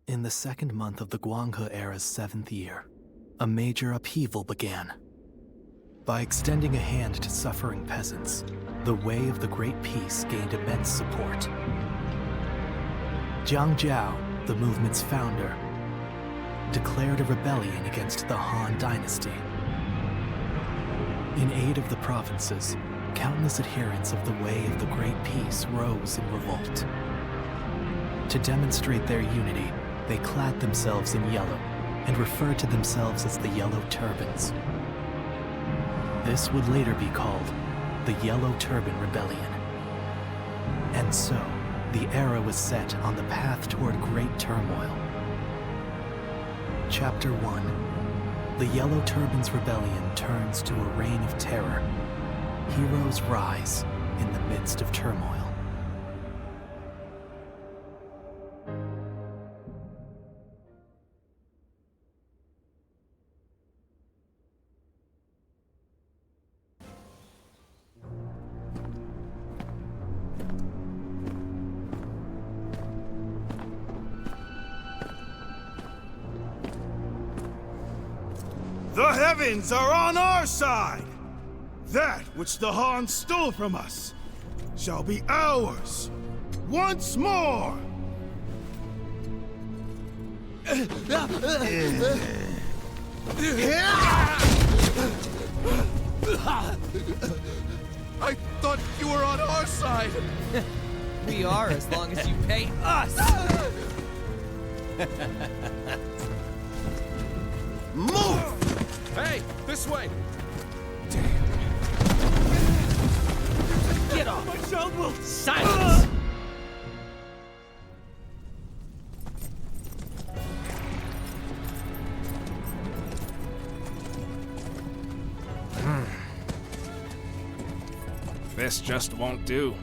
In the second month of the Guanghe era's 7th year, a major upheaval began. By extending a hand to suffering peasants, the Way of the Great Peace gained immense support. Jiang Jiao, the movement's founder, declared a rebellion against the Han Dynasty. In aid of the provinces, countless adherents of the Way of the Great Peace rose in revolt. To demonstrate their unity, they clad themselves in yellow and referred to themselves as the Yellow Turbans. This would later be called the Yellow Turban Rebellion. And so, the era was set on the path toward great turmoil. Chapter 1. The Yellow Turban's rebellion turns to a reign of terror. Heroes rise in the midst of turmoil. The heavens are on our side! That which the Han stole from us shall be ours once more! I thought you were on our side! We are, as long as you pay us! Move! Hey, this way! Get off! My child will... Silence! This just won't do.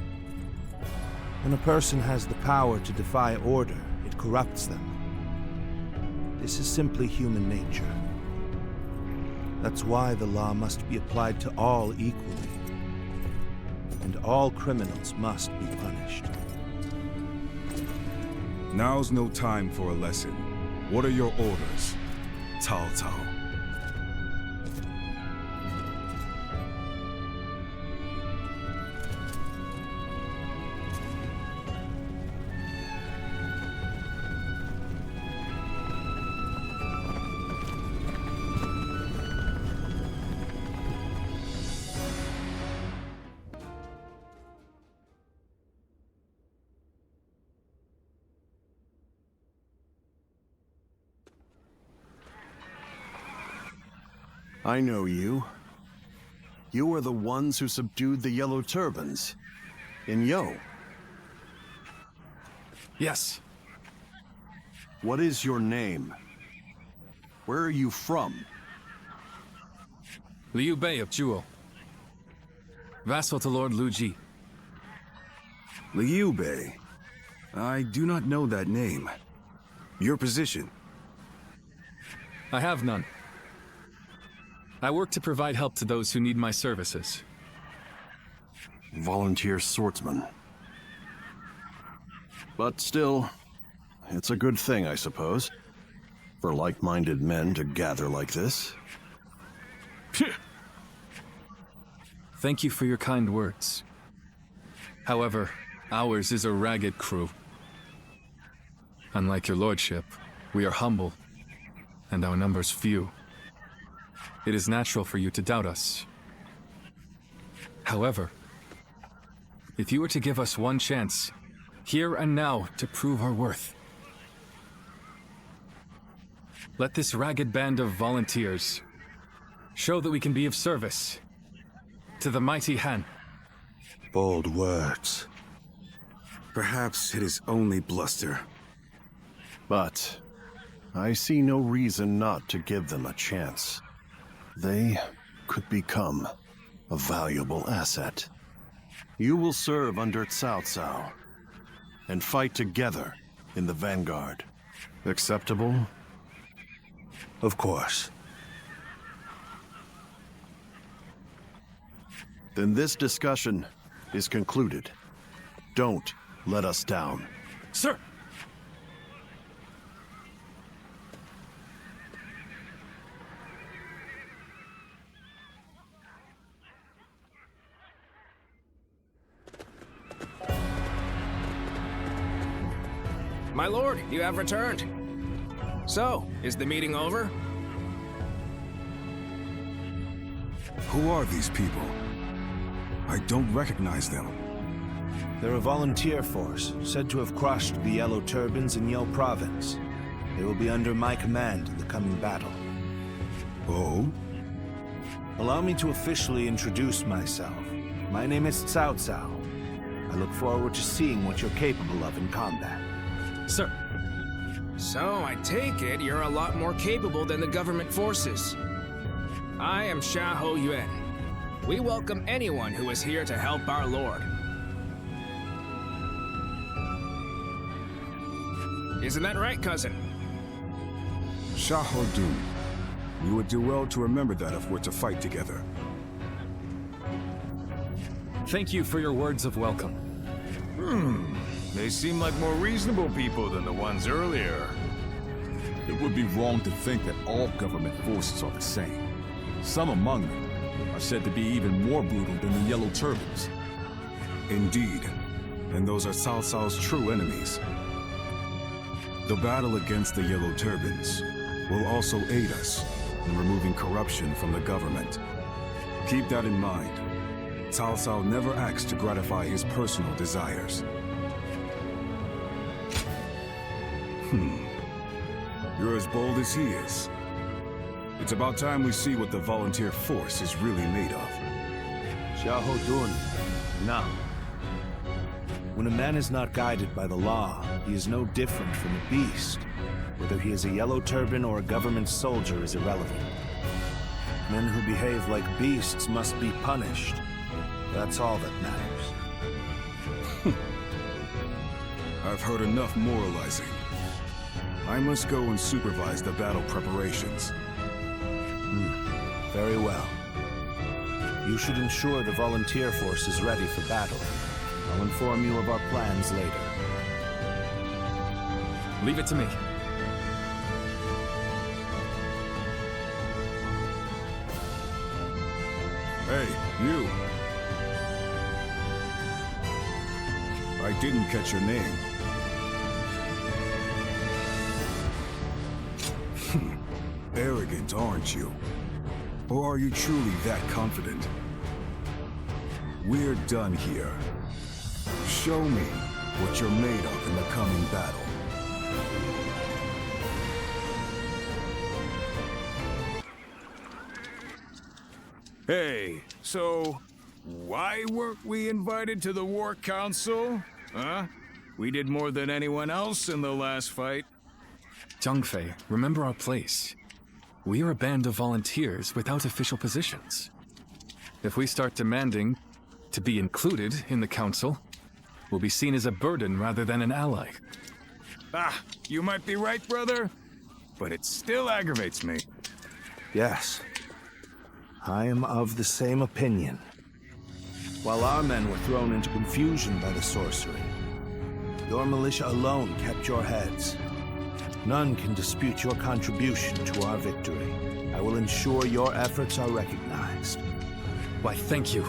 When a person has the power to defy order, it corrupts them. This is simply human nature. That's why the law must be applied to all equally. And all criminals must be punished. Now's no time for a lesson. What are your orders, Cao Cao? I know you. You are the ones who subdued the Yellow Turbans in Yellow. Yes. What is your name? Where are you from? Liu Bei of Zhuo. Vassal to Lord Lu Ji. Liu Bei. I do not know that name. Your position? I have none. I work to provide help to those who need my services. Volunteer swordsman. But still, it's a good thing, I suppose, for like-minded men to gather like this. Thank you for your kind words. However, ours is a ragged crew. Unlike your lordship, we are humble, and our numbers few. It is natural for you to doubt us. However, if you were to give us one chance, here and now, to prove our worth, let this ragged band of volunteers show that we can be of service to the mighty Han. Bold words. Perhaps it is only bluster. But I see no reason not to give them a chance. They could become a valuable asset. You will serve under Cao Cao and fight together in the vanguard. Acceptable? Of course. Then this discussion is concluded. Don't let us down. Sir! My lord, you have returned. So, is the meeting over? Who are these people? I don't recognize them. They're a volunteer force, said to have crushed the Yellow Turbans in Yell Province. They will be under my command in the coming battle. Oh? Allow me to officially introduce myself. My name is Cao Cao. I look forward to seeing what you're capable of in combat. Sir, So, I take it you're a lot more capable than the government forces. I am Xiahou Yuan. We welcome anyone who is here to help our lord. Isn't that right, cousin? Xiahou Dun. You would do well to remember that if we're to fight together. thank you for your words of welcome. They seem like more reasonable people than the ones earlier. It would be wrong to think that all government forces are the same. Some among them are said to be even more brutal than the Yellow Turbans. Indeed. And those are Cao Cao's true enemies. The battle against the Yellow Turbans will also aid us in removing corruption from the government. Keep that in mind. Cao Cao never acts to gratify his personal desires. You're as bold as he is. It's about time we see what the volunteer force is really made of. Xiahou Dun. Now. When a man is not guided by the law, he is no different from a beast. Whether he is a Yellow Turban or a government soldier is irrelevant. Men who behave like beasts must be punished. That's all that matters. I've heard enough moralizing. I must go and supervise the battle preparations. Very well. You should ensure the volunteer force is ready for battle. I'll inform you of our plans later. Leave it to me. Hey, you. I didn't catch your name. Arrogant, aren't you? Or are you truly that confident? We're done here. Show me what you're made of in the coming battle. Hey, so why weren't we invited to the War Council? Huh? We did more than anyone else in the last fight. Zhangfei, remember our place. We are a band of volunteers without official positions. If we start demanding to be included in the council, we'll be seen as a burden rather than an ally. Ah, you might be right, brother, but it still aggravates me. Yes. I am of the same opinion. While our men were thrown into confusion by the sorcery, your militia alone kept your heads. None can dispute your contribution to our victory. I will ensure your efforts are recognized. Why, thank you.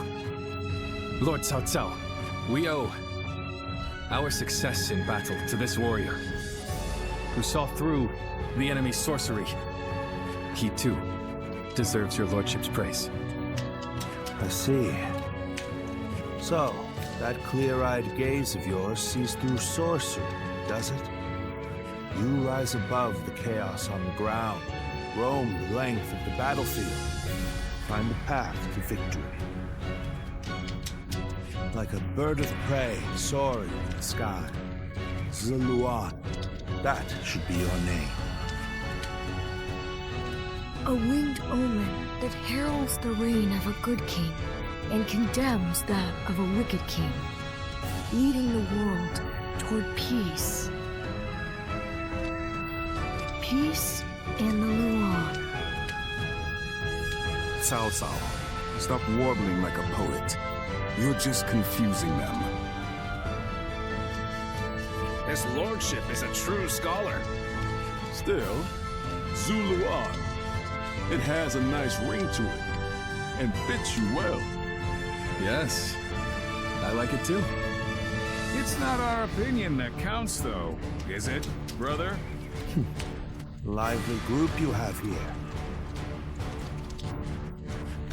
Lord Cao Cao, we owe our success in battle to this warrior, who saw through the enemy's sorcery. He, too, deserves your lordship's praise. I see. So, that clear-eyed gaze of yours sees through sorcery, does it? You rise above the chaos on the ground, roam the length of the battlefield, find the path to victory. Like a bird of prey soaring in the sky. Yuan, that should be your name. A winged omen that heralds the reign of a good king and condemns that of a wicked king, leading the world toward peace. Peace in the Yuan. Cao Cao, stop warbling like a poet. You're just confusing them. His lordship is a true scholar. Still, Zuluan. It has a nice ring to it, and fits you well. Yes, I like it too. It It's not our opinion that counts, though, is it, brother? Lively group you have here.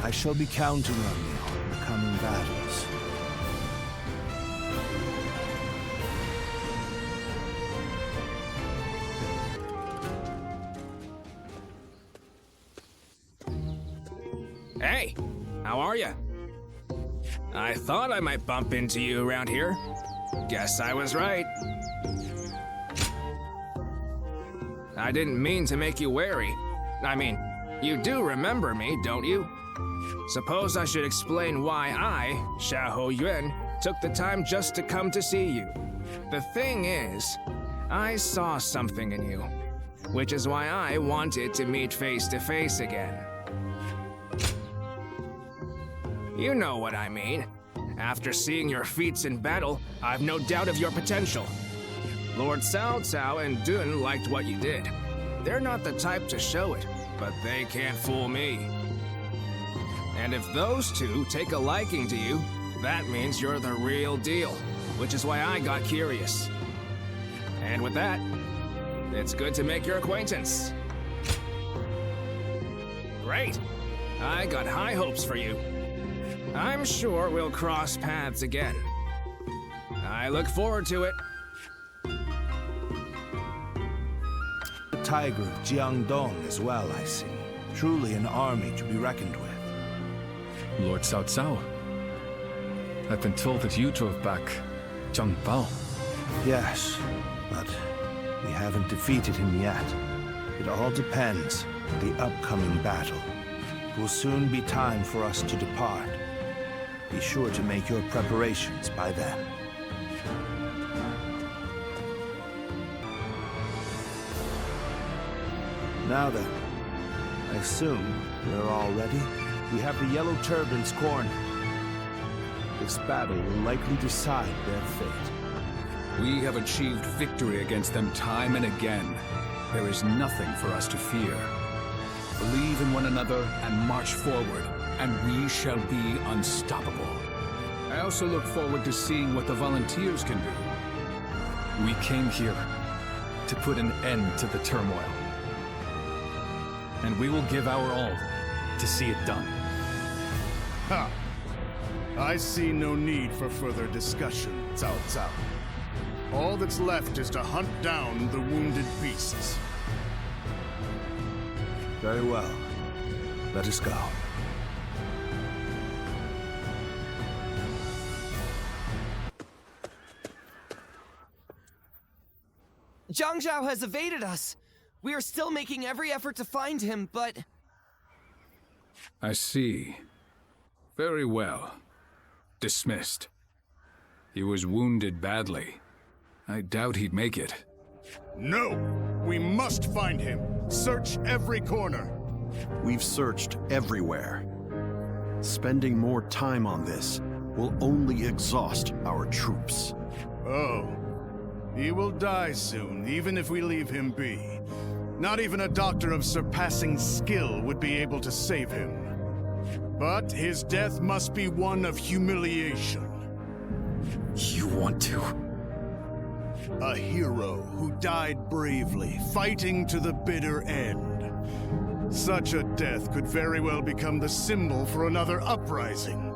I shall be counting on you in the coming battles. Hey, how are you? I thought I might bump into you around here. Guess I was right. I didn't mean to make you wary. I mean, you do remember me, don't you? Suppose I should explain why I, Xiahou Yuan, took the time just to come to see you. The thing is, I saw something in you, which is why I wanted to meet face to face again. You know what I mean. After seeing your feats in battle, I've no doubt of your potential. Lord Cao Cao and Dun liked what you did. They're not the type to show it, but they can't fool me. And if those two take a liking to you, that means you're the real deal, which is why I got curious. And with that, it's good to make your acquaintance. Great. I got high hopes for you. I'm sure we'll cross paths again. I look forward to it. The Tiger of Jiangdong as well, I see. Truly an army to be reckoned with. Lord Cao Cao. I've been told that you drove back Zhang Bao. Yes, but we haven't defeated him yet. It all depends on the upcoming battle. It will soon be time for us to depart. Be sure to make your preparations by then. Now then, I assume we're all ready? We have the Yellow Turbans cornered. This battle will likely decide their fate. We have achieved victory against them time and again. There is nothing for us to fear. Believe in one another and march forward, and we shall be unstoppable. I also look forward to seeing what the volunteers can do. We came here to put an end to the turmoil. And we will give our all to see it done. Ha! I see no need for further discussion, Cao Cao. All that's left is to hunt down the wounded beasts. Very well. Let us go. Zhang Zhao has evaded us. We are still making every effort to find him, but... I see. Very well. Dismissed. He was wounded badly. I doubt he'd make it. No! We must find him! Search every corner! We've searched everywhere. Spending more time on this will only exhaust our troops. Oh. He will die soon, even if we leave him be. Not even a doctor of surpassing skill would be able to save him. But his death must be one of humiliation. You want to? A hero who died bravely, fighting to the bitter end. Such a death could very well become the symbol for another uprising.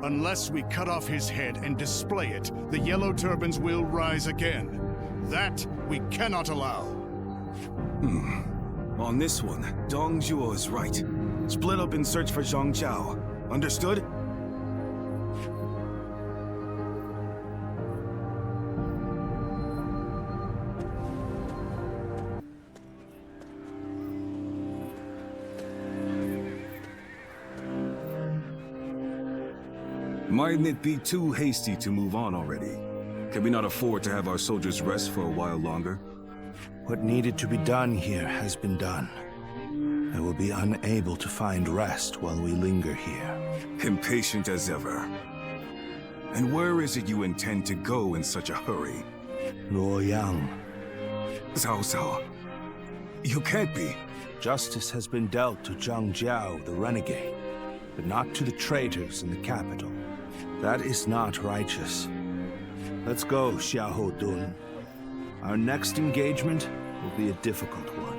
Unless we cut off his head and display it, the Yellow Turbans will rise again. That we cannot allow. On this one, Dong Zhuo is right. Split up and search for Zhang Zhao. Understood? Mightn't it be too hasty to move on already? Can we not afford to have our soldiers rest for a while longer? What needed to be done here has been done. I will be unable to find rest while we linger here. Impatient as ever. And where is it you intend to go in such a hurry? Luoyang. Cao Cao. You can't be. Justice has been dealt to Zhang Jiao, the renegade, but not to the traitors in the capital. That is not righteous. Let's go, Xiahou Dun. Our next engagement will be a difficult one.